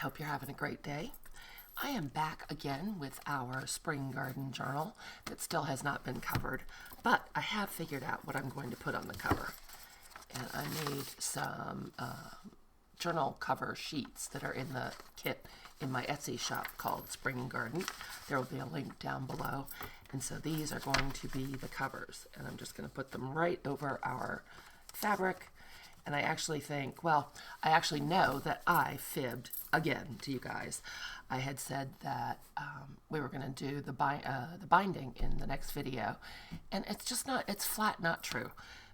hope you're having a great day. I am back again with our spring garden journal that still has not been covered, but I have figured out what I'm going to put on the cover. And I made some journal cover sheets that are in the kit in my Etsy shop called Spring Garden. There will be a link down below. And so these are going to be the covers. And I'm just going to put them right over our fabric. And I actually think, well, I actually know that I fibbed again to you guys. I had said that we were going to do the binding in the next video. And it's just not, it's flat not true.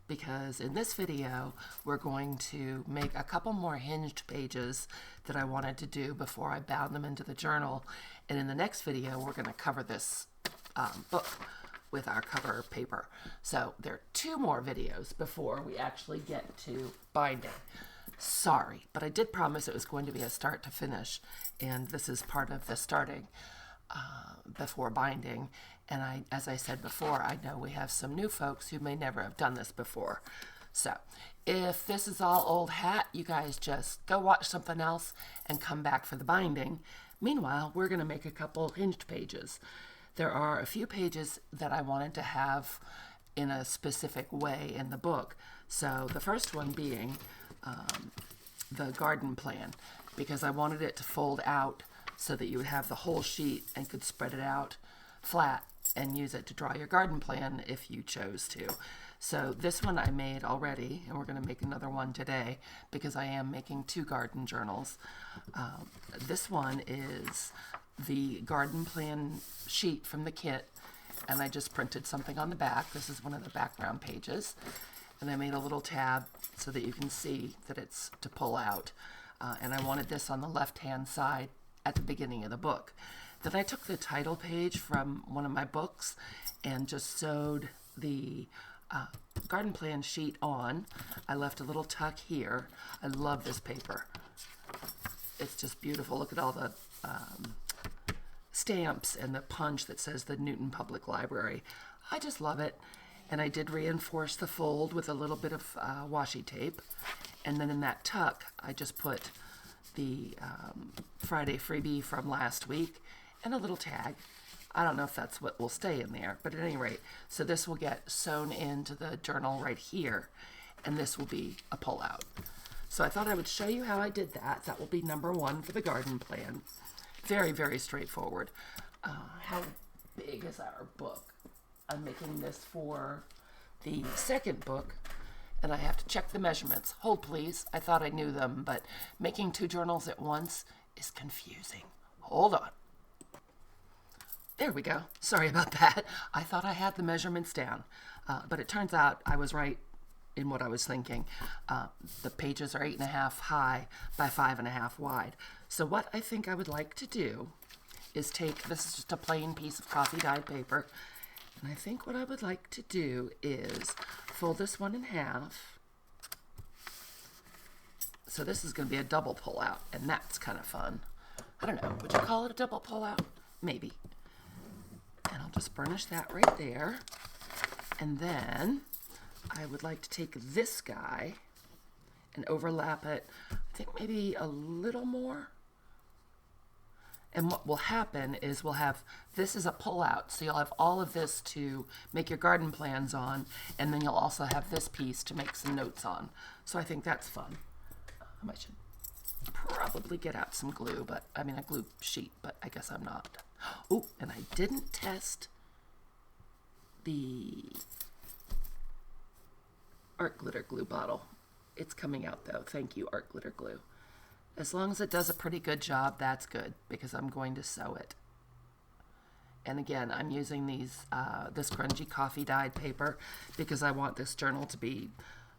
Because in this video, we're going to make a couple more hinged pages that I wanted to do before I bound them into the journal. And in the next video, we're going to cover this book with our cover paper. So there are 2 more videos before we actually get to binding. Sorry, but I did promise it was going to be a start to finish, and this is part of the starting before binding. And as I said before, I know we have some new folks who may never have done this before. So if this is all old hat, you guys just go watch something else and come back for the binding. Meanwhile, we're going to make a couple hinged pages. There are a few pages that I wanted to have in a specific way in the book. So the first one being the garden plan, because I wanted it to fold out so that you would have the whole sheet and could spread it out flat and use it to draw your garden plan if you chose to. So this one I made already, and we're going to make another one today because I am making 2 garden journals. This one is the garden plan sheet from the kit, and I just printed something on the back. This is one of the background pages, and I made a little tab so that you can see that it's to pull out. And I wanted this on the left-hand side at the beginning of the book. Then I took the title page from one of my books and just sewed the garden plan sheet on. I left a little tuck here. I love this paper. It's just beautiful. Look at all the stamps and the punch that says the Newton Public Library. I just love it. And I did reinforce the fold with a little bit of washi tape. And then in that tuck, I just put the Friday freebie from last week and a little tag. I don't know if that's what will stay in there, but at any rate, so this will get sewn into the journal right here, and this will be a pullout. So I thought I would show you how I did that. That will be number 1 for the garden plan. Very, very straightforward. How big is our book? I'm making this for the second book, and I have to check the measurements. Hold please, I thought I knew them, but making 2 journals at once is confusing. Hold on. There we go. Sorry about that. I thought I had the measurements down, but it turns out I was right in what I was thinking. The pages are 8.5 high by 5.5 wide. So what I think I would like to do is take, this is just a plain piece of coffee dyed paper, and I think what I would like to do is fold this one in half. So this is going to be a double pull out, and that's kind of fun. I don't know, would you call it a double pull out? Maybe. And I'll just burnish that right there. And then I would like to take this guy and overlap it, I think maybe a little more. And what will happen is we'll have, this is a pull-out, so you'll have all of this to make your garden plans on, and then you'll also have this piece to make some notes on. So I think that's fun. I should probably get out some glue, but I mean a glue sheet, but I guess I'm not. Oh, and I didn't test the art glitter glue bottle. It's coming out though. Thank you, art glitter glue. As long as it does a pretty good job, that's good, because I'm going to sew it. And again, I'm using these this grungy coffee dyed paper because I want this journal to be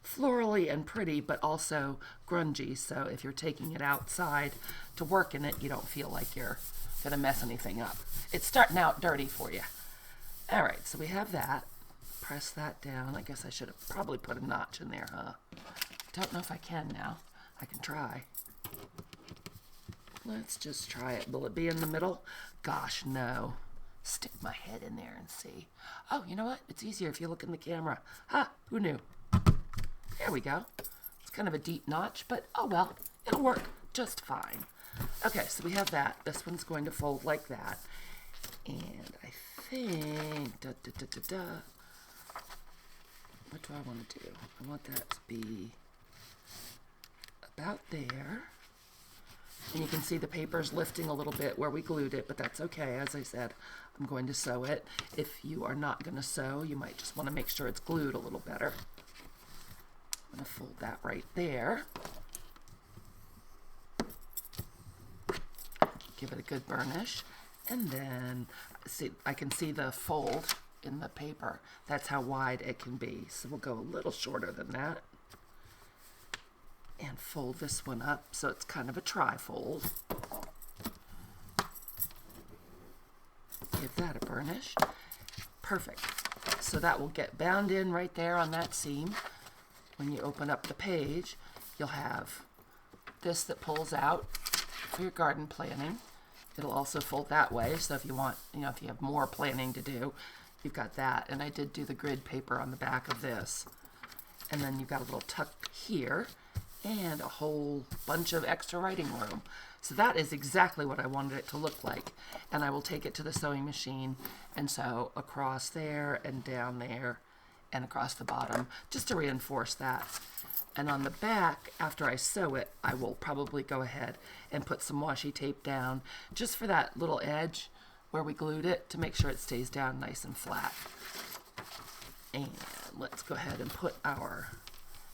florally and pretty, but also grungy. So if you're taking it outside to work in it, you don't feel like you're gonna mess anything up. It's starting out dirty for you. All right, so we have that. Press that down. I guess I should have probably put a notch in there, huh? Don't know if I can now. I can try. Let's just try it. Will it be in the middle? Gosh, no. Stick my head in there and see. Oh, you know what? It's easier if you look in the camera. Ha! Who knew? There we go. It's kind of a deep notch, but oh well. It'll work just fine. Okay, so we have that. This one's going to fold like that. And I think, what do I want to do? I want that to be about there. And you can see the paper's lifting a little bit where we glued it, but that's okay. As I said, I'm going to sew it. If you are not going to sew, you might just want to make sure it's glued a little better. I'm going to fold that right there. Give it a good burnish. And then, see, I can see the fold in the paper. That's how wide it can be. So we'll go a little shorter than that. And fold this one up so it's kind of a trifold. Give that a burnish. Perfect. So that will get bound in right there on that seam. When you open up the page, you'll have this that pulls out for your garden planning. It'll also fold that way, so if you want, if you have more planning to do, you've got that. And I did do the grid paper on the back of this. And then you've got a little tuck here and a whole bunch of extra writing room. So that is exactly what I wanted it to look like. And I will take it to the sewing machine and sew across there and down there and across the bottom, just to reinforce that. And on the back, after I sew it, I will probably go ahead and put some washi tape down just for that little edge where we glued it to make sure it stays down nice and flat. And let's go ahead and put our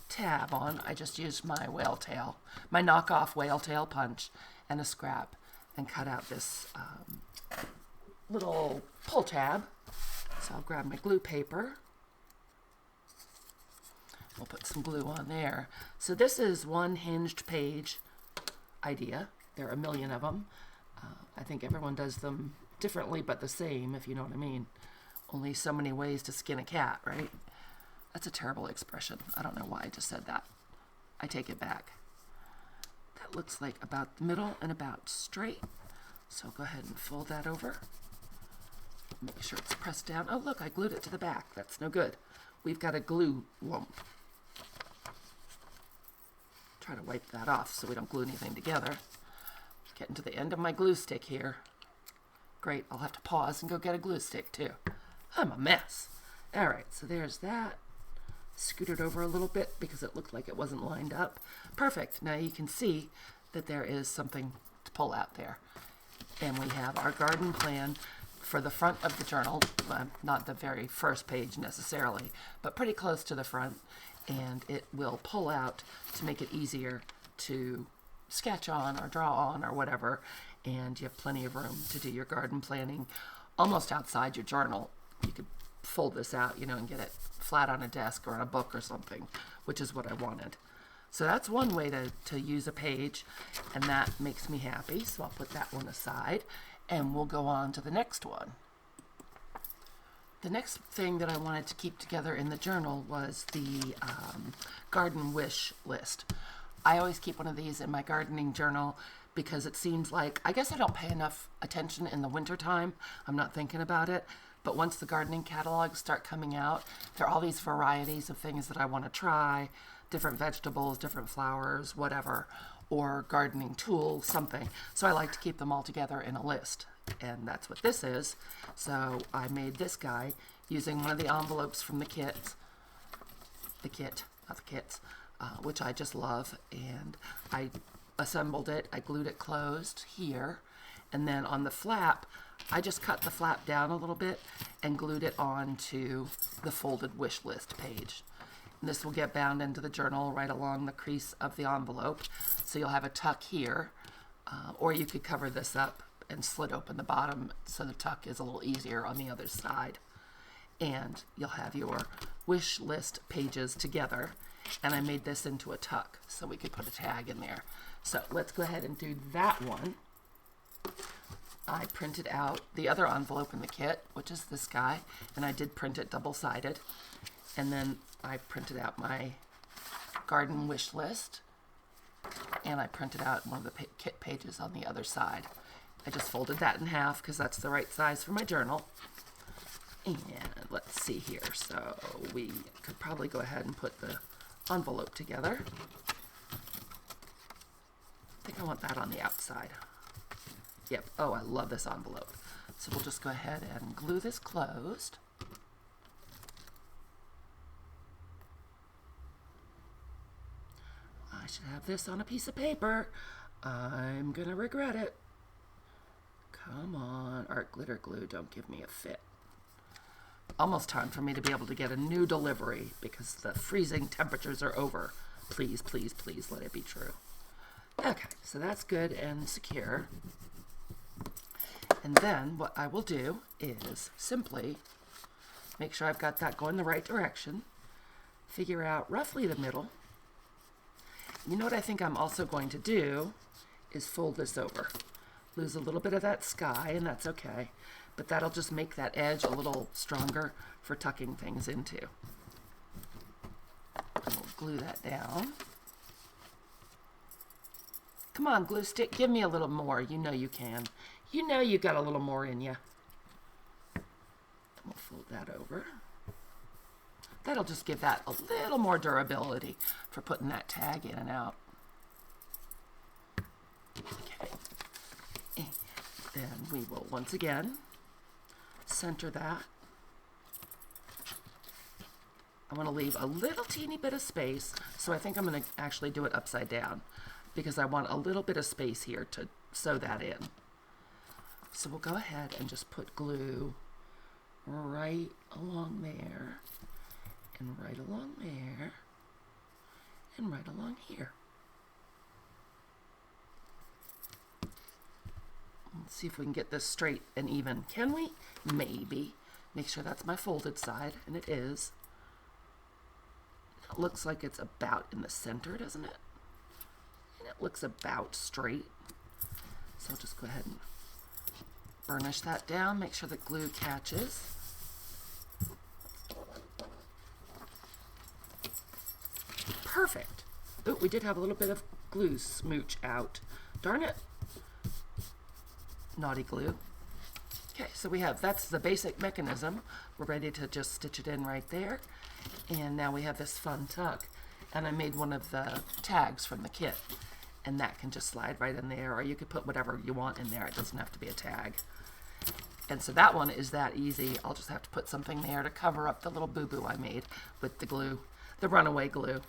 tab on. I just used my whale tail, my knockoff whale tail punch and a scrap, and cut out this little pull tab. So I'll grab my glue paper. We'll put some glue on there. So this is one hinged page idea. There are a million of them. I think everyone does them differently, but the same, if you know what I mean. Only so many ways to skin a cat, right? That's a terrible expression. I don't know why I just said that. I take it back. That looks like about the middle and about straight. So go ahead and fold that over. Make sure it's pressed down. Oh, look, I glued it to the back. That's no good. We've got a glue lump. Try to wipe that off so we don't glue anything together. Getting to the end of my glue stick here. Great, I'll have to pause and go get a glue stick too. I'm a mess. All right, so there's that. Scoot it over a little bit because it looked like it wasn't lined up. Perfect. Now you can see that there is something to pull out there. And we have our garden plan for the front of the journal, not the very first page necessarily, but pretty close to the front. And it will pull out to make it easier to sketch on or draw on or whatever. And you have plenty of room to do your garden planning almost outside your journal. You could fold this out, and get it flat on a desk or on a book or something, which is what I wanted. So that's one way to use a page, and that makes me happy. So I'll put that one aside, and we'll go on to the next one. The next thing that I wanted to keep together in the journal was the garden wish list. I always keep one of these in my gardening journal because it seems like, I guess I don't pay enough attention in the wintertime. I'm not thinking about it. But once the gardening catalogs start coming out, there are all these varieties of things that I want to try, different vegetables, different flowers, whatever, or gardening tools, something. So I like to keep them all together in a list. And that's what this is. So I made this guy using one of the envelopes from the kit, which I just love. And I assembled it, I glued it closed here. And then on the flap, I just cut the flap down a little bit and glued it onto the folded wish list page. And this will get bound into the journal right along the crease of the envelope. So you'll have a tuck here, or you could cover this up and slit open the bottom so the tuck is a little easier on the other side. And you'll have your wish list pages together. And I made this into a tuck so we could put a tag in there. So let's go ahead and do that one. I printed out the other envelope in the kit, which is this guy, and I did print it double-sided. And then I printed out my garden wish list, and I printed out one of the kit pages on the other side. I just folded that in half because that's the right size for my journal. And let's see here. So we could probably go ahead and put the envelope together. I think I want that on the outside. Yep. Oh, I love this envelope. So we'll just go ahead and glue this closed. I should have this on a piece of paper. I'm gonna regret it. Come on, art glitter glue, don't give me a fit. Almost time for me to be able to get a new delivery because the freezing temperatures are over. Please, please, please let it be true. Okay, so that's good and secure. And then what I will do is simply make sure I've got that going the right direction, figure out roughly the middle. You know what I think I'm also going to do is fold this over. Lose a little bit of that sky, and that's okay, but that'll just make that edge a little stronger for tucking things into. And we'll glue that down. Come on, glue stick, give me a little more. You know you can. You know you got a little more in you. And we'll fold that over. That'll just give that a little more durability for putting that tag in and out. Okay. And then we will once again center that. I want to leave a little teeny bit of space, so I think I'm going to actually do it upside down because I want a little bit of space here to sew that in. So we'll go ahead and just put glue right along there, and right along there, and right along here. Let's see if we can get this straight and even. Can we? Maybe. Make sure that's my folded side, and it is. It looks like it's about in the center, doesn't it? And it looks about straight. So I'll just go ahead and burnish that down, make sure the glue catches. Perfect. Oh, we did have a little bit of glue smooch out. Darn it. Naughty glue. Okay, so that's the basic mechanism. We're ready to just stitch it in right there. And now we have this fun tuck. And I made one of the tags from the kit. And that can just slide right in there, or you could put whatever you want in there. It doesn't have to be a tag. And so that one is that easy. I'll just have to put something there to cover up the little boo-boo I made with the glue, the runaway glue.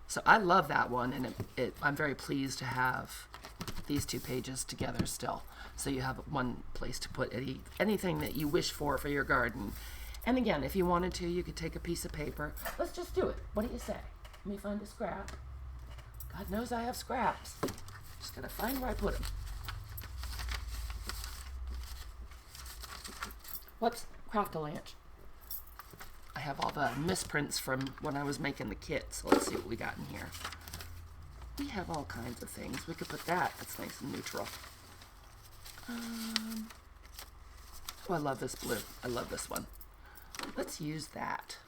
So I love that one, and I'm very pleased to have these two pages together still. So you have one place to put anything that you wish for your garden. And again, if you wanted to, you could take a piece of paper. Let's just do it. What do you say? Let me find a scrap. God knows I have scraps. Just gotta find where I put them. Whoops, Craft-A-Lanch. I have all the misprints from when I was making the kit, so let's see what we got in here. We have all kinds of things. We could put that. That's nice and neutral. Oh, I love this blue. I love this one. Let's use that.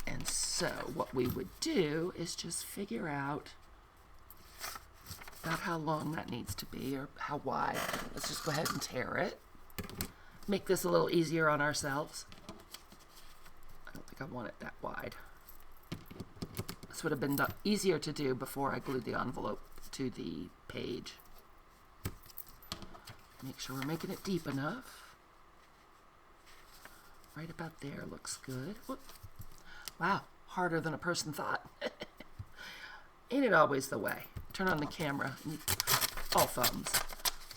And so what we would do is just figure out about how long that needs to be, or how wide. Let's just go ahead and tear it. Make this a little easier on ourselves. I don't think I want it that wide. This would have been easier to do before I glued the envelope to the page. Make sure we're making it deep enough. Right about there looks good. Whoop. Wow, harder than a person thought. Ain't it always the way? Turn on the camera, all thumbs.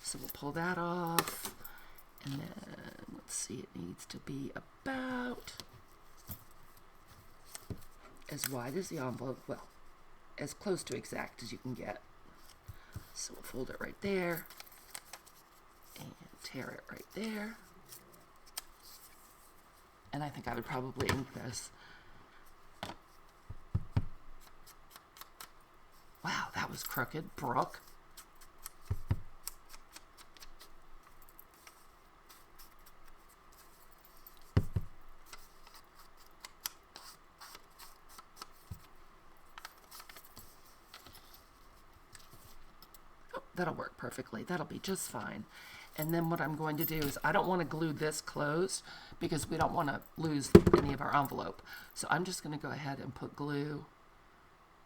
So we'll pull that off, and then let's see, it needs to be about as wide as the envelope, well, as close to exact as you can get. So we'll fold it right there, and tear it right there. And I think I would probably ink this. Wow, that was crooked, Brooke. Oh, that'll work perfectly. That'll be just fine. And then what I'm going to do is I don't want to glue this closed because we don't want to lose any of our envelope. So I'm just going to go ahead and put glue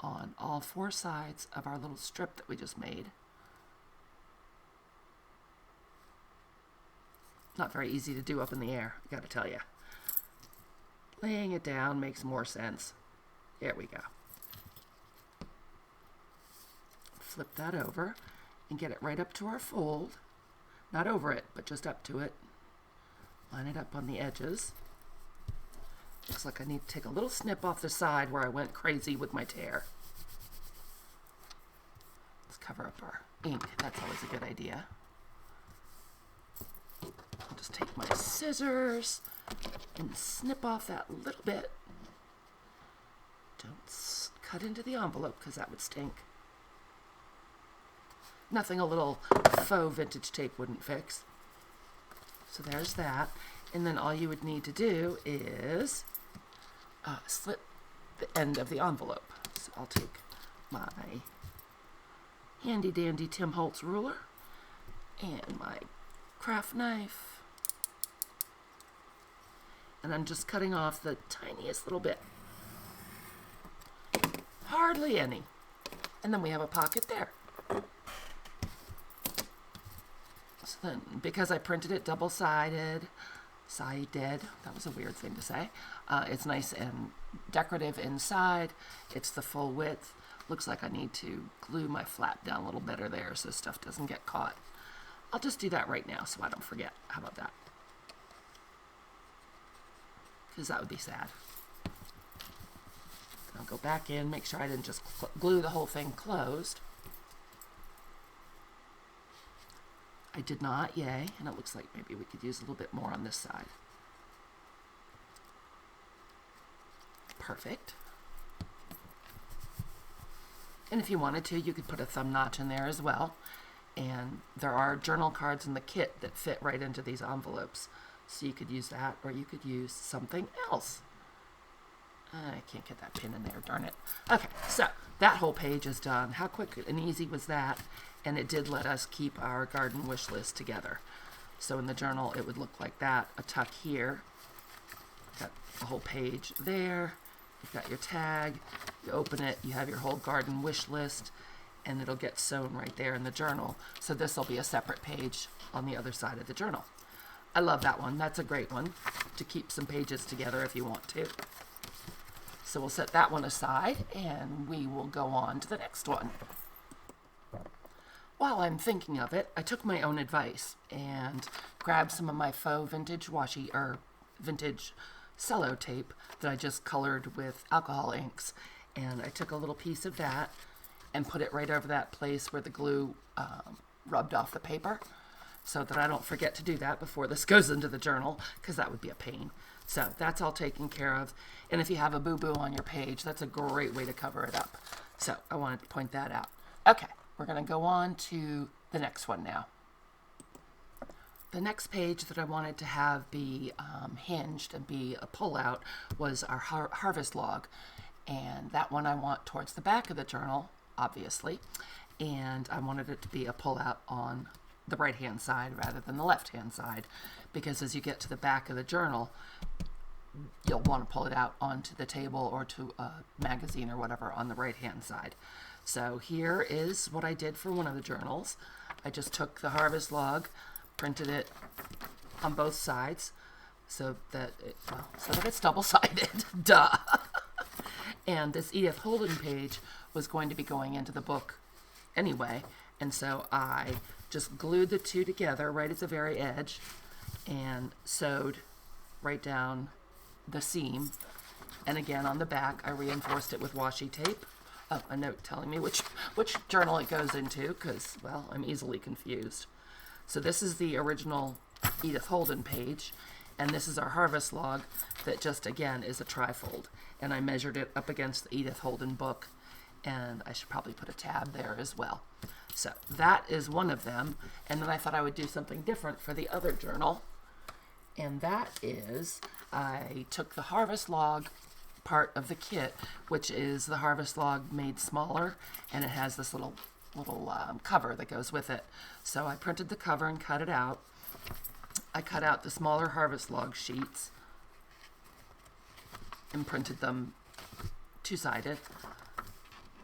on all 4 sides of our little strip that we just made. Not very easy to do up in the air, I gotta tell you. Laying it down makes more sense. There we go. Flip that over and get it right up to our fold. Not over it, but just up to it. Line it up on the edges. Looks like I need to take a little snip off the side where I went crazy with my tear. Let's cover up our ink. That's always a good idea. I'll just take my scissors and snip off that little bit. Don't cut into the envelope because that would stink. Nothing a little faux vintage tape wouldn't fix. So there's that. And then all you would need to do is slit the end of the envelope. So I'll take my handy dandy Tim Holtz ruler and my craft knife. And I'm just cutting off the tiniest little bit. Hardly any. And then we have a pocket there. So then, because I printed it double-sided, that was a weird thing to say. It's nice and decorative inside. It's the full width. Looks like I need to glue my flap down a little better there so stuff doesn't get caught. I'll just do that right now so I don't forget. How about that? Because that would be sad. I'll go back in, make sure I didn't just glue the whole thing closed. I did not, yay, and it looks like maybe we could use a little bit more on this side. Perfect. And if you wanted to, you could put a thumb notch in there as well. And there are journal cards in the kit that fit right into these envelopes. So you could use that, or you could use something else. I can't get that pin in there, darn it. Okay, so that whole page is done. How quick and easy was that? And it did let us keep our garden wish list together. So in the journal, it would look like that. A tuck here. Got the whole page there. You've got your tag. You open it, you have your whole garden wish list, and it'll get sewn right there in the journal. So this will be a separate page on the other side of the journal. I love that one. That's a great one to keep some pages together if you want to. So we'll set that one aside, and we will go on to the next one. While I'm thinking of it, I took my own advice and grabbed some of my faux vintage washi or vintage cello tape that I just colored with alcohol inks, and I took a little piece of that and put it right over that place where the glue rubbed off the paper, so that I don't forget to do that before this goes into the journal, because that would be a pain. So that's all taken care of. And if you have a boo-boo on your page, that's a great way to cover it up. So I wanted to point that out. Okay, we're going to go on to the next one now. The next page that I wanted to have be hinged and be a pull-out was our harvest log. And that one I want towards the back of the journal, obviously. And I wanted it to be a pull-out on the right-hand side rather than the left-hand side, because as you get to the back of the journal, you'll want to pull it out onto the table or to a magazine or whatever on the right-hand side. So here is what I did for one of the journals. I just took the harvest log, printed it on both sides so that it's double-sided. Duh. And this Edith Holden page was going to be going into the book anyway, and so I just glued the two together right at the very edge and sewed right down the seam. And again, on the back, I reinforced it with washi tape. Oh, a note telling me which journal it goes into, because, well, I'm easily confused. So this is the original Edith Holden page, and this is our harvest log that just, again, is a trifold. And I measured it up against the Edith Holden book, and I should probably put a tab there as well. So that is one of them, and then I thought I would do something different for the other journal, and that is I took the harvest log part of the kit, which is the harvest log made smaller, and it has this little cover that goes with it. So I printed the cover and cut it out. I cut out the smaller harvest log sheets and printed them two-sided.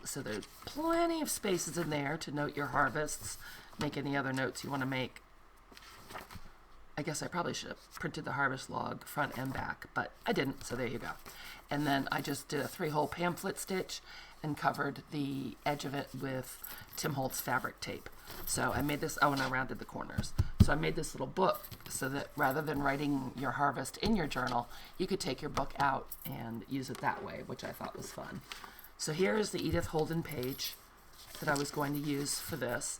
So there's plenty of spaces in there to note your harvests, make any other notes you want to make. I guess I probably should have printed the harvest log front and back, but I didn't, so there you go. And then I just did a 3-hole pamphlet stitch and covered the edge of it with Tim Holtz fabric tape. So I made this, oh, and I rounded the corners. So I made this little book so that rather than writing your harvest in your journal, you could take your book out and use it that way, which I thought was fun. So here is the Edith Holden page that I was going to use for this.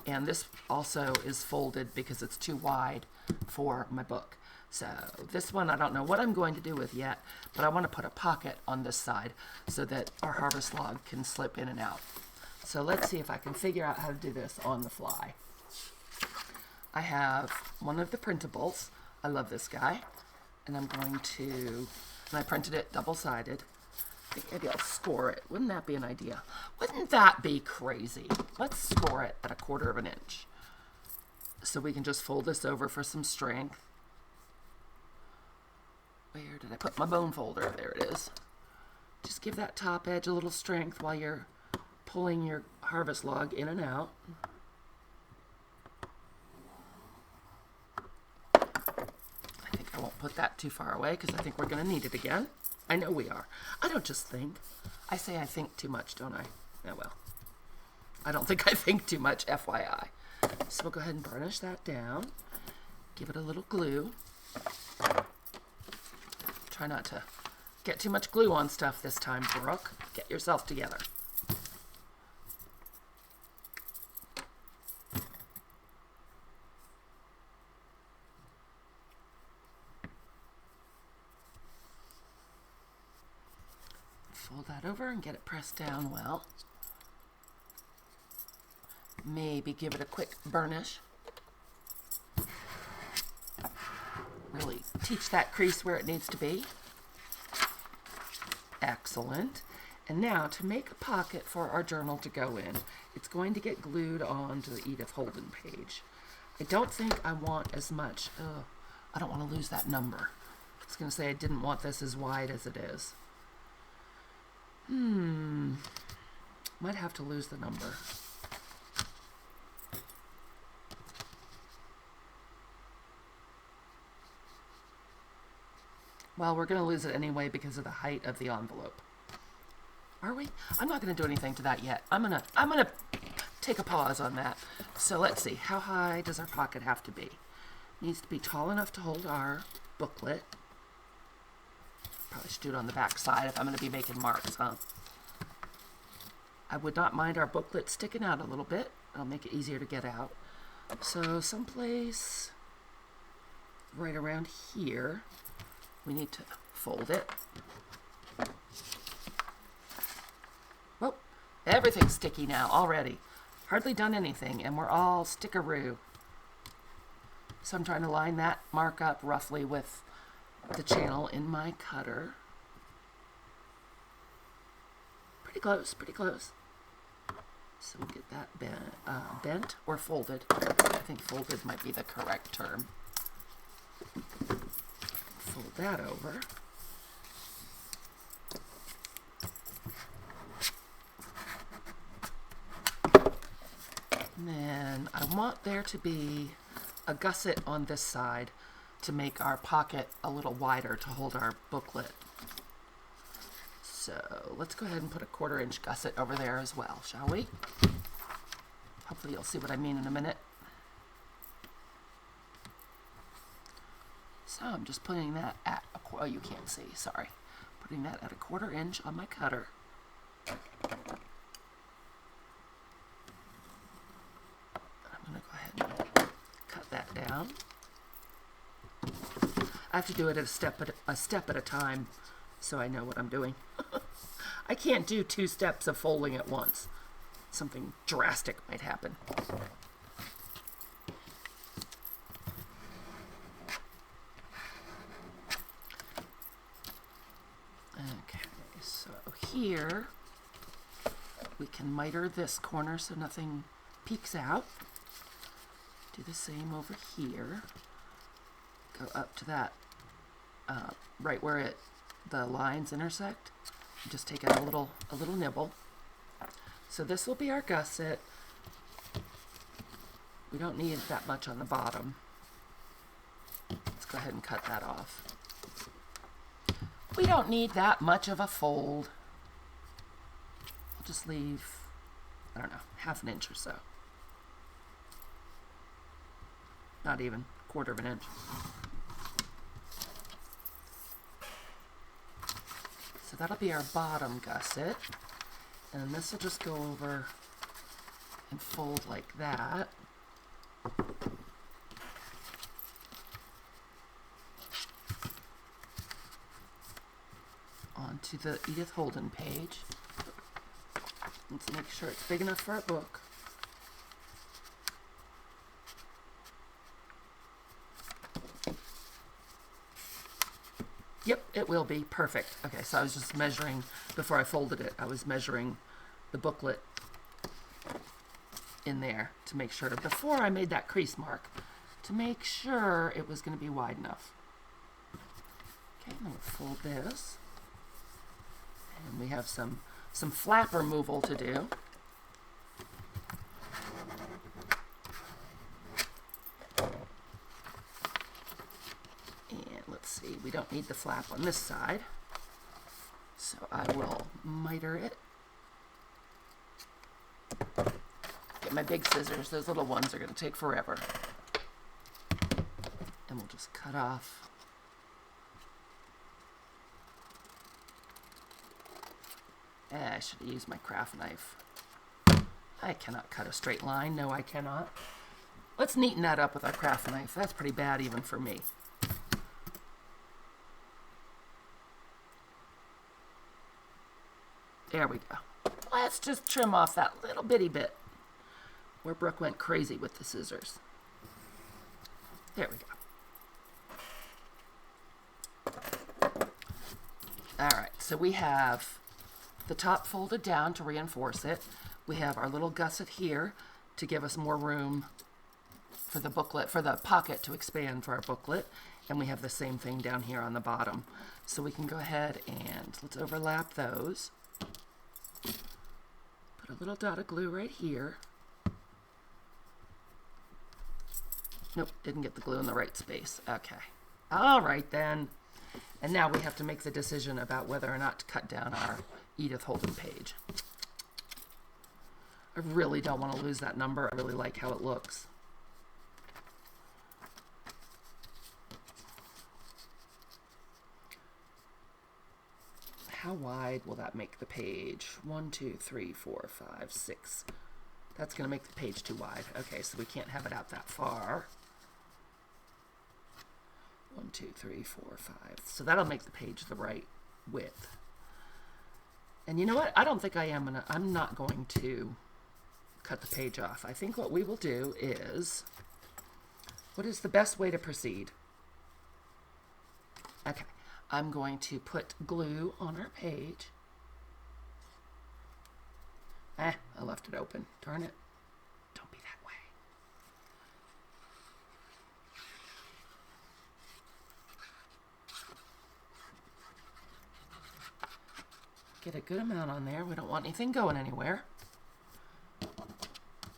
And this also is folded because it's too wide for my book. So this one I don't know what I'm going to do with yet, but I want to put a pocket on this side so that our harvest log can slip in and out. So let's see if I can figure out how to do this on the fly. I have one of the printables. I love this guy. And I'm going to, and I printed it double-sided. I think maybe I'll score it. Wouldn't that be an idea? Wouldn't that be crazy? Let's score it at 1/4 of an inch. So we can just fold this over for some strength. Where did I put my bone folder? There it is. Just give that top edge a little strength while you're pulling your harvest log in and out. I think I won't put that too far away because I think we're going to need it again. I know we are. I don't just think. I say I think too much, don't I? Yeah, well. I don't think I think too much, FYI. So we'll go ahead and burnish that down. Give it a little glue. Try not to get too much glue on stuff this time, Brooke. Get yourself together. Fold that over and get it pressed down well. Maybe give it a quick burnish. Really teach that crease where it needs to be. Excellent. And now to make a pocket for our journal to go in, it's going to get glued onto the Edith Holden page. I don't think I want as much, I don't want to lose that number. I was going to say I didn't want this as wide as it is. Might have to lose the number. Well, we're going to lose it anyway because of the height of the envelope. Are we? I'm not going to do anything to that yet. I'm gonna take a pause on that. So let's see. How high does our pocket have to be? It needs to be tall enough to hold our booklet. Probably should do it on the back side if I'm going to be making marks, huh? I would not mind our booklet sticking out a little bit. It'll make it easier to get out. So someplace right around here, we need to fold it. Well, everything's sticky now already. Hardly done anything, and we're all stickaroo. So I'm trying to line that mark up roughly with the channel in my cutter. Pretty close, pretty close. So we'll get that bent or folded. I think folded might be the correct term. Fold that over. And then I want there to be a gusset on this side to make our pocket a little wider to hold our booklet. So let's go ahead and put a 1/4 inch gusset over there as well, shall we? Hopefully you'll see what I mean in a minute. So I'm just putting that at oh, you can't see, sorry. Putting that at a 1/4 inch on my cutter. I'm going to go ahead and cut that down. I have to do it at a step at a time so I know what I'm doing. I can't do 2 steps of folding at once. Something drastic might happen. Okay, so here we can miter this corner so nothing peeks out. Do the same over here. Go up to that right where the lines intersect. Just take out a little nibble. So this will be our gusset. We don't need that much on the bottom. Let's go ahead and cut that off. We don't need that much of a fold. I'll just leave, I don't know, half an inch or so. Not even, quarter of an inch. So that'll be our bottom gusset. And then this will just go over and fold like that. Onto the Edith Holden page. Let's make sure it's big enough for our book. Yep, it will be. Perfect. Okay, so I was just measuring, before I folded it, I was measuring the booklet in there to make sure, before I made that crease mark, to make sure it was going to be wide enough. Okay, then we'll fold this. And we have some flap removal to do. And let's see, we don't need the flap on this side. So I will miter it. Get my big scissors, those little ones are going to take forever. And we'll just cut off. I should have used my craft knife. I cannot cut a straight line. No, I cannot. Let's neaten that up with our craft knife. That's pretty bad even for me. There we go. Let's just trim off that little bitty bit where Brooke went crazy with the scissors. There we go. All right, so we have the top folded down to reinforce it. We have our little gusset here to give us more room for the booklet, for the pocket to expand for our booklet. And we have the same thing down here on the bottom. So we can go ahead and let's overlap those. Put a little dot of glue right here. Nope, didn't get the glue in the right space. Okay. All right then. And now we have to make the decision about whether or not to cut down our Edith Holden page. I really don't want to lose that number. I really like how it looks. How wide will that make the page? 1, 2, 3, 4, 5, 6. That's going to make the page too wide. Okay, so we can't have it out that far. 1, 2, 3, 4, 5. So that'll make the page the right width. And you know what? I don't think I'm not going to cut the page off. I think what we will do is, what is the best way to proceed? Okay, I'm going to put glue on our page. I left it open. Darn it. Don't be that way. Get a good amount on there. We don't want anything going anywhere.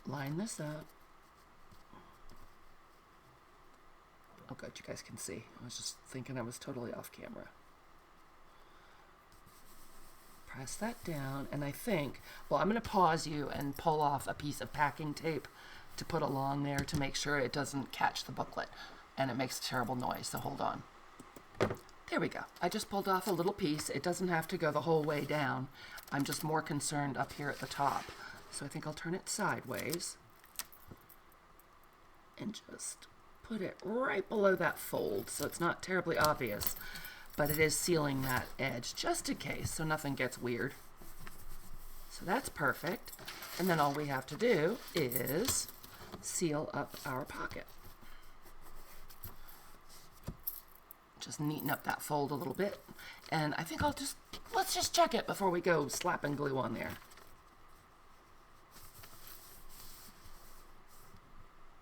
Line this up. Oh good, you guys can see. I was just thinking I was totally off camera. Press that down, and I think, well, I'm going to pause you and pull off a piece of packing tape to put along there to make sure it doesn't catch the booklet, and it makes a terrible noise, so hold on. There we go. I just pulled off a little piece. It doesn't have to go the whole way down. I'm just more concerned up here at the top. So I think I'll turn it sideways and just put it right below that fold so it's not terribly obvious, but it is sealing that edge just in case so nothing gets weird. So that's perfect. And then all we have to do is seal up our pocket. Just neaten up that fold a little bit. And I think let's just check it before we go slapping glue on there.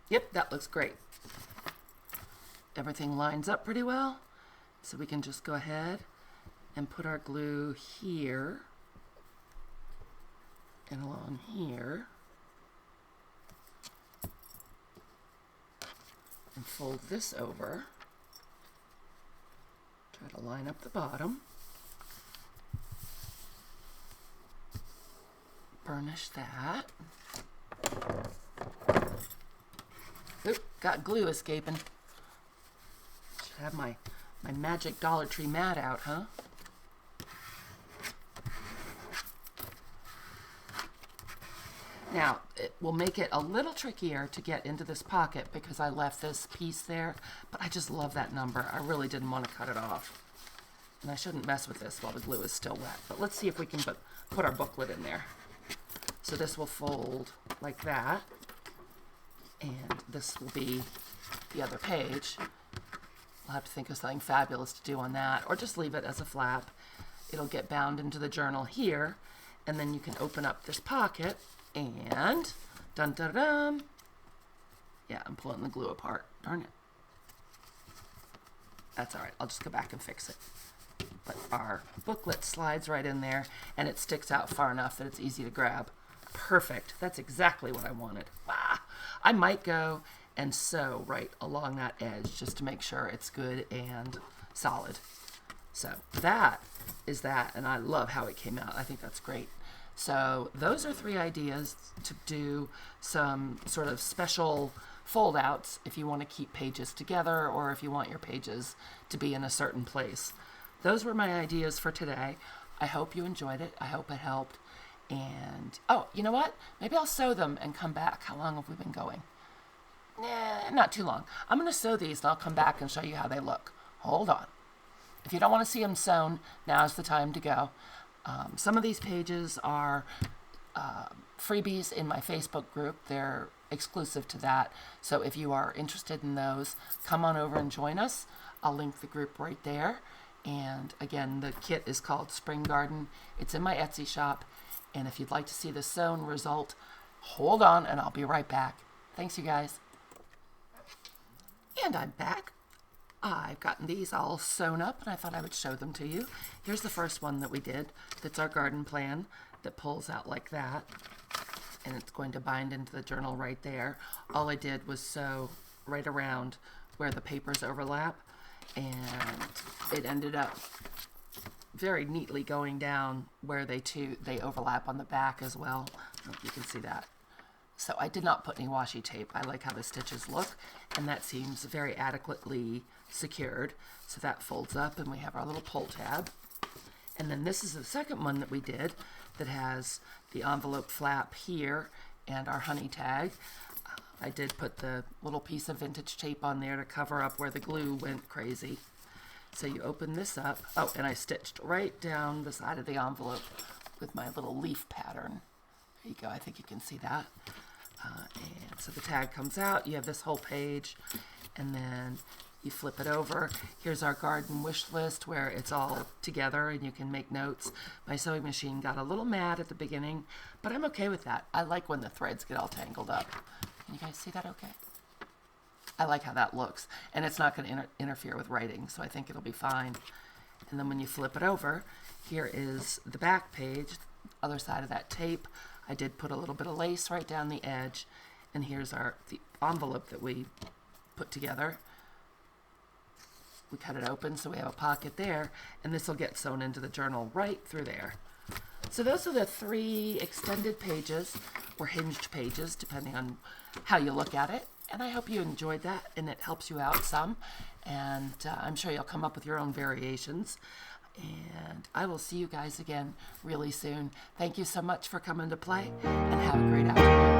Yep, that looks great. Everything lines up pretty well. So we can just go ahead and put our glue here And along here, and fold this over. Try to line up the bottom. Burnish that. Oop, got glue escaping. Should have my magic Dollar Tree mat out, huh? Now, it will make it a little trickier to get into this pocket because I left this piece there, but I just love that number. I really didn't want to cut it off. And I shouldn't mess with this while the glue is still wet. But let's see if we can put our booklet in there. So this will fold like that. And this will be the other page. We'll have to think of something fabulous to do on that, or just leave it as a flap. It'll get bound into the journal here, and then you can open up this pocket. And dun dun dun. Yeah, I'm pulling the glue apart. Darn it. That's all right. I'll just go back and fix it. But our booklet slides right in there, and it sticks out far enough that it's easy to grab. Perfect. That's exactly what I wanted. Ah, I might go and sew right along that edge just to make sure it's good and solid. So that is that, and I love how it came out. I think that's great. So those are 3 ideas to do some sort of special fold outs if you want to keep pages together or if you want your pages to be in a certain place. Those were my ideas for today. I hope you enjoyed it. I hope it helped. And, oh, you know what? Maybe I'll sew them and come back. How long have we been going? Nah, not too long. I'm going to sew these and I'll come back and show you how they look. Hold on. If you don't want to see them sewn, now's the time to go. Some of these pages are freebies in my Facebook group. They're exclusive to that. So if you are interested in those, come on over and join us. I'll link the group right there. And again, the kit is called Spring Garden. It's in my Etsy shop. And if you'd like to see the sewn result, hold on and I'll be right back. Thanks, you guys. And I'm back. I've gotten these all sewn up and I thought I would show them to you. Here's the first one that we did. That's our garden plan that pulls out like that. And it's going to bind into the journal right there. All I did was sew right around where the papers overlap. And it ended up very neatly going down where they overlap on the back as well. I hope you can see that. So I did not put any washi tape. I like how the stitches look, and that seems very adequately secured. So that folds up, and we have our little pull tab. And then this is the second one that we did that has the envelope flap here and our honey tag. I did put the little piece of vintage tape on there to cover up where the glue went crazy. So you open this up. Oh, and I stitched right down the side of the envelope with my little leaf pattern. There you go. I think you can see that. And so the tag comes out. You have this whole page, and then you flip it over. Here's our garden wish list where it's all together and you can make notes. My sewing machine got a little mad at the beginning, but I'm okay with that. I like when the threads get all tangled up. Can you guys see that okay? I like how that looks, and it's not going to interfere with writing, so I think it'll be fine. And then when you flip it over, here is the back page, other side of that tape. I did put a little bit of lace right down the edge, and here's the envelope that we put together. We cut it open so we have a pocket there, and this will get sewn into the journal right through there. So those are the 3 extended pages, or hinged pages, depending on how you look at it. And I hope you enjoyed that, and it helps you out some. And I'm sure you'll come up with your own variations. And I will see you guys again really soon. Thank you so much for coming to play, and have a great afternoon.